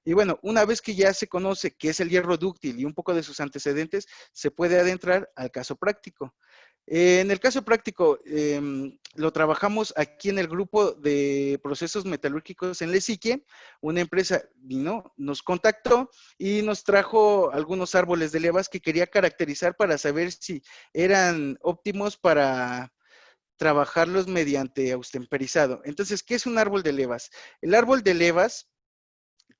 Y bueno, una vez que ya se conoce qué es el hierro dúctil y un poco de sus antecedentes, se puede adentrar al caso práctico. En el caso práctico, lo trabajamos aquí en el grupo de procesos metalúrgicos en Lezique. Una empresa vino, nos contactó y nos trajo algunos árboles de levas que quería caracterizar para saber si eran óptimos para trabajarlos mediante austemperizado. Entonces, ¿qué es un árbol de levas? El árbol de levas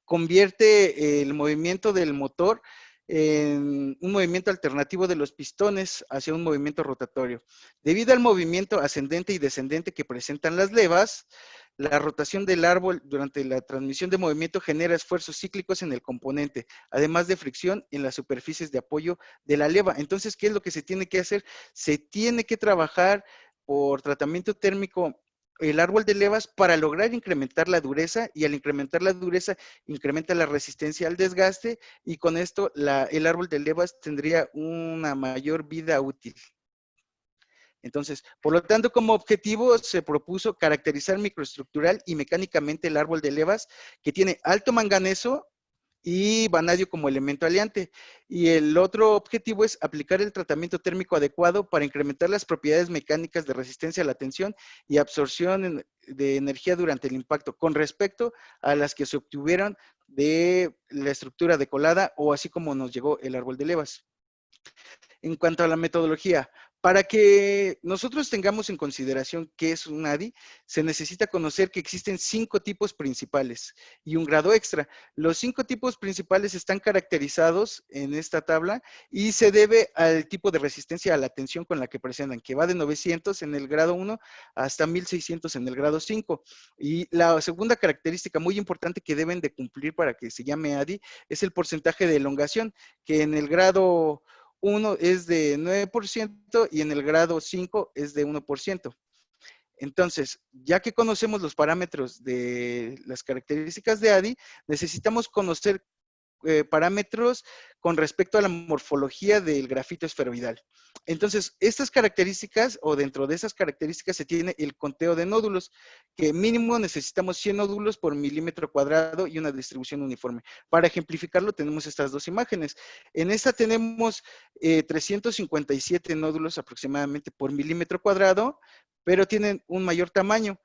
convierte el movimiento del motor en un movimiento alternativo de los pistones hacia un movimiento rotatorio. Debido al movimiento ascendente y descendente que presentan las levas, la rotación del árbol durante la transmisión de movimiento genera esfuerzos cíclicos en el componente, además de fricción en las superficies de apoyo de la leva. Entonces, ¿qué es lo que se tiene que hacer? Se tiene que trabajar por tratamiento térmico el árbol de levas para lograr incrementar la dureza, y al incrementar la dureza incrementa la resistencia al desgaste, y con esto el árbol de levas tendría una mayor vida útil. Entonces, por lo tanto, como objetivo se propuso caracterizar microestructural y mecánicamente el árbol de levas, que tiene alto manganeso y vanadio como elemento aliante. Y el otro objetivo es aplicar el tratamiento térmico adecuado para incrementar las propiedades mecánicas de resistencia a la tensión y absorción de energía durante el impacto, con respecto a las que se obtuvieron de la estructura decolada o así como nos llegó el árbol de levas. En cuanto a la metodología, para que nosotros tengamos en consideración qué es un ADI, se necesita conocer que existen 5 tipos principales y un grado extra. Los 5 tipos principales están caracterizados en esta tabla y se debe al tipo de resistencia a la tensión con la que presentan, que va de 900 en el grado 1 hasta 1600 en el grado 5. Y la segunda característica muy importante que deben de cumplir para que se llame ADI es el porcentaje de elongación, que en el grado 1 es de 9% y en el grado 5 es de 1%. Entonces, ya que conocemos los parámetros de las características de ADI, necesitamos conocer parámetros con respecto a la morfología del grafito esferoidal. Entonces, estas características, o dentro de esas características, se tiene el conteo de nódulos, que mínimo necesitamos 100 nódulos por milímetro cuadrado y una distribución uniforme. Para ejemplificarlo, tenemos estas dos imágenes. En esta tenemos 357 nódulos aproximadamente por milímetro cuadrado, pero tienen un mayor tamaño.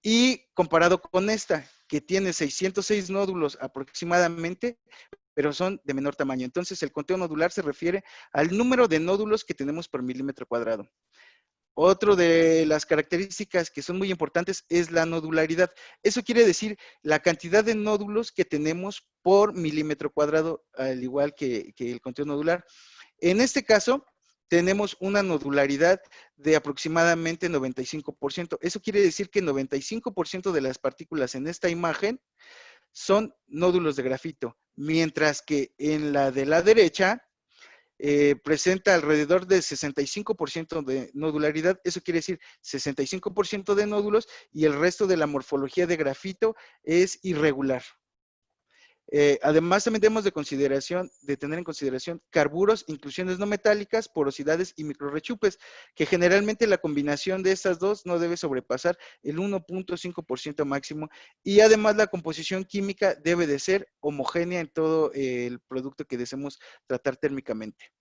Y comparado con esta, que tiene 606 nódulos aproximadamente, pero son de menor tamaño. Entonces, el conteo nodular se refiere al número de nódulos que tenemos por milímetro cuadrado. Otro de las características que son muy importantes es la nodularidad. Eso quiere decir la cantidad de nódulos que tenemos por milímetro cuadrado, al igual que el conteo nodular. En este caso, tenemos una nodularidad de aproximadamente 95%. Eso quiere decir que 95% de las partículas en esta imagen son nódulos de grafito, mientras que en la de la derecha presenta alrededor de 65% de nodularidad. Eso quiere decir 65% de nódulos, y el resto de la morfología de grafito es irregular. Además, también debemos de tener en consideración carburos, inclusiones no metálicas, porosidades y microrechupes, que generalmente la combinación de estas dos no debe sobrepasar el 1.5% máximo, y además la composición química debe de ser homogénea en todo el producto que deseemos tratar térmicamente.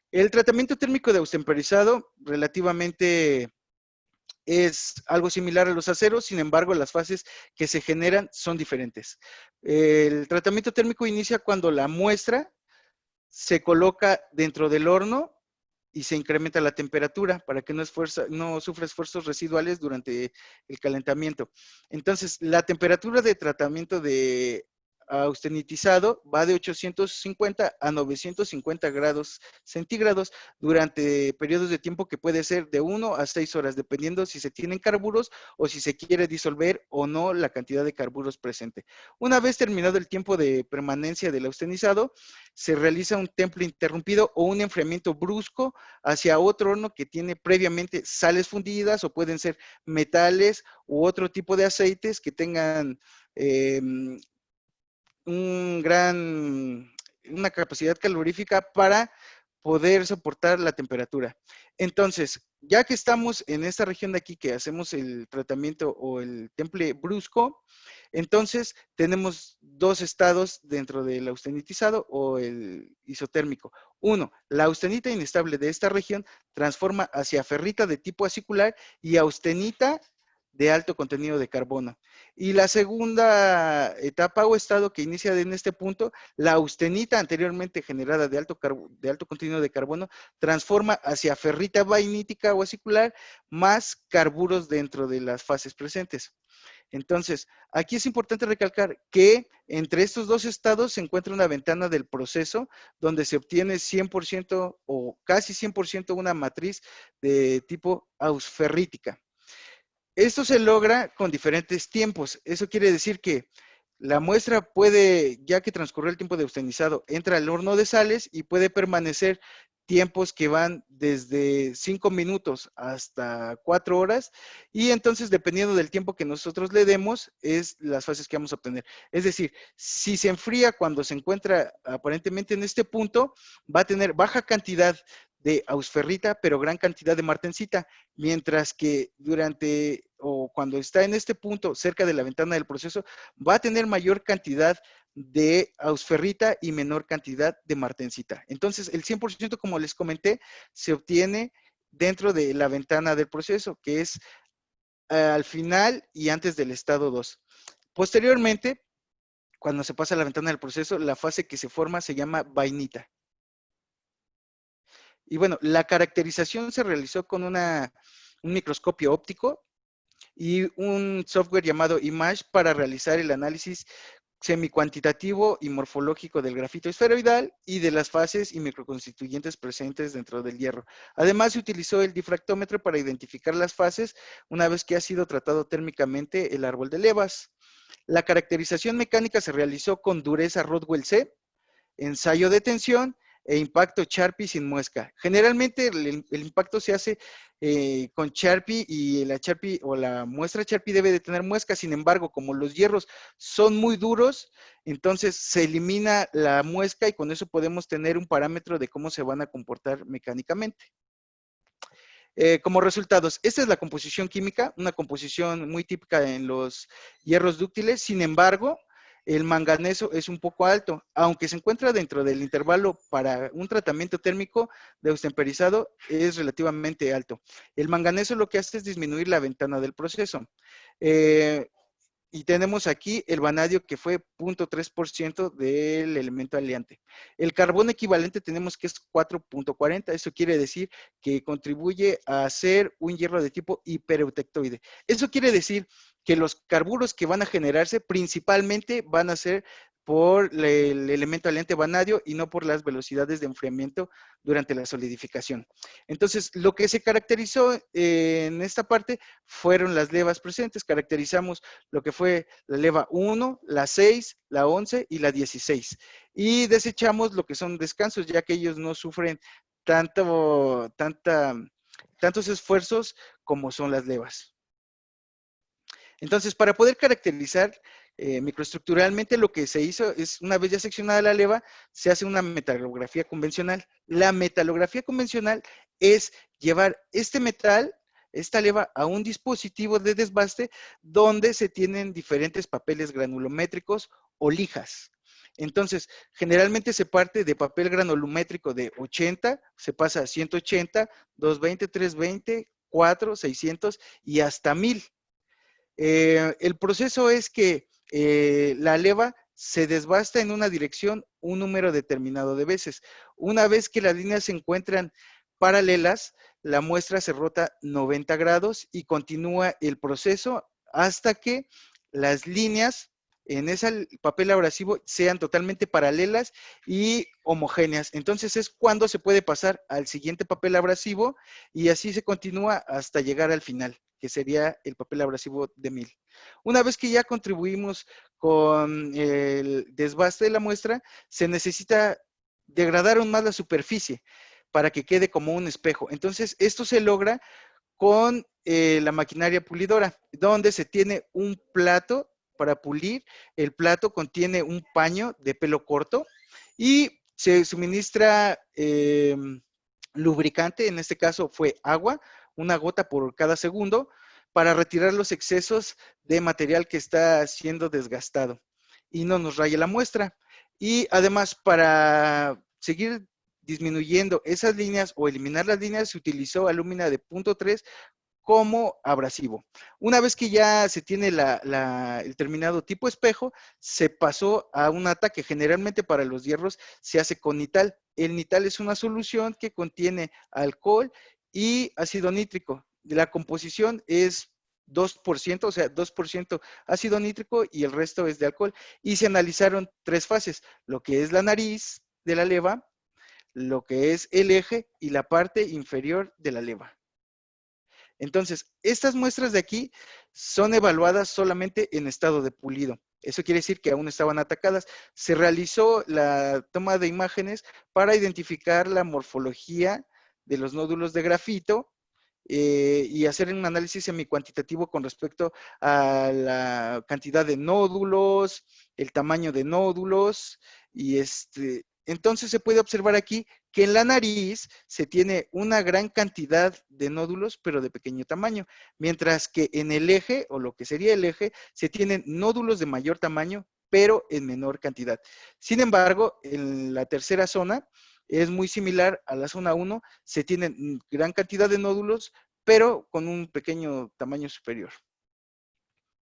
El tratamiento térmico de austemperizado relativamente es algo similar a los aceros, sin embargo, las fases que se generan son diferentes. El tratamiento térmico inicia cuando la muestra se coloca dentro del horno y se incrementa la temperatura para que no sufra esfuerzos residuales durante el calentamiento. Entonces, la temperatura de tratamiento de austenitizado va de 850 a 950 grados centígrados durante periodos de tiempo que puede ser de 1 a 6 horas, dependiendo si se tienen carburos o si se quiere disolver o no la cantidad de carburos presente. Una vez terminado el tiempo de permanencia del austenizado, se realiza un temple interrumpido o un enfriamiento brusco hacia otro horno que tiene previamente sales fundidas, o pueden ser metales u otro tipo de aceites que tengan una capacidad calorífica para poder soportar la temperatura. Entonces, ya que estamos en esta región de aquí que hacemos el tratamiento o el temple brusco, Entonces, tenemos dos estados dentro del austenitizado o el isotérmico. Uno, la austenita inestable de esta región transforma hacia ferrita de tipo acicular y austenita de alto contenido de carbono. Y la segunda etapa o estado que inicia en este punto, la austenita anteriormente generada de alto contenido de carbono, transforma hacia ferrita vainítica o acicular más carburos dentro de las fases presentes. Entonces, aquí es importante recalcar que entre estos dos estados se encuentra una ventana del proceso donde se obtiene 100% o casi 100% una matriz de tipo ausferrítica. Esto se logra con diferentes tiempos. Eso quiere decir que la muestra puede, ya que transcurrió el tiempo de austenizado, entra al horno de sales y puede permanecer tiempos que van desde 5 minutos hasta 4 horas, y entonces dependiendo del tiempo que nosotros le demos, es las fases que vamos a obtener. Es decir, si se enfría cuando se encuentra aparentemente en este punto, va a tener baja cantidad de ausferrita, pero gran cantidad de martensita, mientras que durante o cuando está en este punto cerca de la ventana del proceso, va a tener mayor cantidad de ausferrita y menor cantidad de martensita. Entonces, el 100%, como les comenté, se obtiene dentro de la ventana del proceso, que es al final y antes del estado 2. Posteriormente, cuando se pasa a la ventana del proceso, la fase que se forma se llama vainita. Y bueno, la caracterización se realizó con un microscopio óptico y un software llamado Image para realizar el análisis semicuantitativo y morfológico del grafito esferoidal y de las fases y microconstituyentes presentes dentro del hierro. Además, se utilizó el difractómetro para identificar las fases una vez que ha sido tratado térmicamente el árbol de levas. La caracterización mecánica se realizó con dureza Rodwell C, ensayo de tensión e impacto Sharpie sin muesca. Generalmente el impacto se hace con Sharpie y la Sharpie o la muestra Sharpie debe de tener muesca. Sin embargo, como los hierros son muy duros, entonces se elimina la muesca y con eso podemos tener un parámetro de cómo se van a comportar mecánicamente. Como resultados, esta es la composición química, una composición muy típica en los hierros dúctiles. Sin embargo, el manganeso es un poco alto, aunque se encuentra dentro del intervalo para un tratamiento térmico de austemperizado, es relativamente alto. El manganeso lo que hace es disminuir la ventana del proceso. Y tenemos aquí el vanadio que fue 0.3% del elemento aleante. El carbón equivalente tenemos que es 4.40, eso quiere decir que contribuye a hacer un hierro de tipo hipereutectoide. Eso quiere decir que los carburos que van a generarse principalmente van a ser por el elemento aleante vanadio y no por las velocidades de enfriamiento durante la solidificación. Entonces, lo que se caracterizó en esta parte fueron las levas presentes. Caracterizamos lo que fue la leva 1, la 6, la 11 y la 16. Y desechamos lo que son descansos, ya que ellos no sufren tantos esfuerzos como son las levas. Entonces, para poder caracterizar microestructuralmente, lo que se hizo es, una vez ya seccionada la leva, se hace una metalografía convencional. La metalografía convencional es llevar este metal, esta leva, a un dispositivo de desbaste donde se tienen diferentes papeles granulométricos o lijas. Entonces, generalmente se parte de papel granulométrico de 80, se pasa a 180, 220, 320, 4, 600 y hasta 1000. El proceso es que la leva se desbasta en una dirección un número determinado de veces. Una vez que las líneas se encuentran paralelas, la muestra se rota 90 grados y continúa el proceso hasta que las líneas en ese papel abrasivo sean totalmente paralelas y homogéneas. Entonces es cuando se puede pasar al siguiente papel abrasivo y así se continúa hasta llegar al final, que sería el papel abrasivo de 1000. Una vez que ya contribuimos con el desbaste de la muestra, se necesita degradar aún más la superficie para que quede como un espejo. Entonces, esto se logra con la maquinaria pulidora, donde se tiene un plato para pulir. El plato contiene un paño de pelo corto y se suministra lubricante, en este caso fue agua, una gota por cada segundo, para retirar los excesos de material que está siendo desgastado y no nos raye la muestra. Y además, para seguir disminuyendo esas líneas o eliminar las líneas, se utilizó alúmina de 0.3 como abrasivo. Una vez que ya se tiene el terminado tipo espejo, se pasó a un ata que generalmente para los hierros se hace con nital. El nital es una solución que contiene alcohol y ácido nítrico. La composición es 2%, o sea, 2% ácido nítrico y el resto es de alcohol. Y se analizaron 3 fases, lo que es la nariz de la leva, lo que es el eje y la parte inferior de la leva. Entonces, estas muestras de aquí son evaluadas solamente en estado de pulido. Eso quiere decir que aún estaban atacadas. Se realizó la toma de imágenes para identificar la morfología de los nódulos de grafito y hacer un análisis semicuantitativo con respecto a la cantidad de nódulos, el tamaño de nódulos, y entonces se puede observar aquí que en la nariz se tiene una gran cantidad de nódulos, pero de pequeño tamaño, mientras que en el eje, o lo que sería el eje, se tienen nódulos de mayor tamaño, pero en menor cantidad. Sin embargo, en la tercera zona, es muy similar a la zona 1, se tienen gran cantidad de nódulos, pero con un pequeño tamaño superior.